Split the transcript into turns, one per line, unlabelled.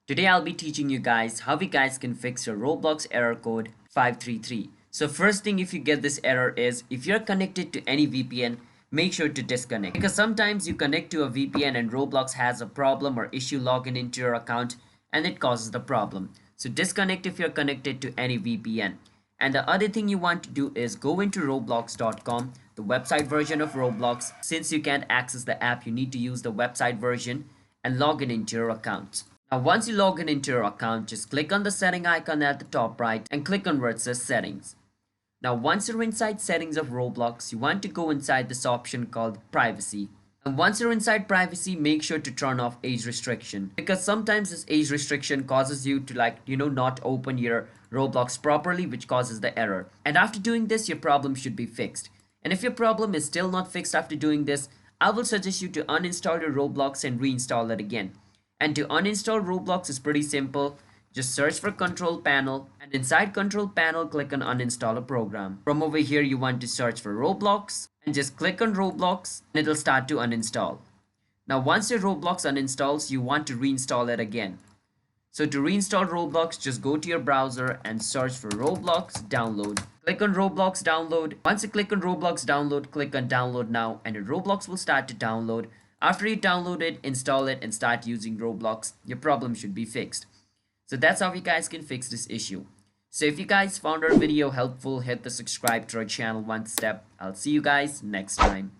Today I'll be teaching you guys how you guys can fix your Roblox error code 533. So first thing if you get this error is if you're connected to any VPN, make sure to disconnect. Because sometimes you connect to a VPN and Roblox has a problem or issue logging into your account and it causes the problem. So disconnect if you're connected to any VPN. And the other thing you want to do is go into roblox.com, the website version of Roblox. Since you can't access the app, you need to use the website version and log in into your account. Now once you log in into your account, just click on the setting icon at the top right and click on where it says settings. Now once you're inside settings of Roblox, you want to go inside this option called privacy. And once you're inside privacy, make sure to turn off age restriction, because sometimes this age restriction causes you to not open your Roblox properly, which causes the error. And after doing this, your problem should be fixed. And if your problem is still not fixed after doing this, I will suggest you to uninstall your Roblox and reinstall it again. And to uninstall Roblox is pretty simple. Just search for control panel and inside control panel click on uninstall a program. From over here you want to search for Roblox and just click on Roblox and it'll start to uninstall. Now once your Roblox uninstalls, you want to reinstall it again. So to reinstall Roblox, just go to your browser and search for Roblox download. Click on Roblox download. Once you click on Roblox download, click on download now and your Roblox will start to download. After you download it, install it and start using Roblox, your problem should be fixed. So that's how you guys can fix this issue. So if you guys found our video helpful, hit the subscribe to our channel one step. I'll see you guys next time.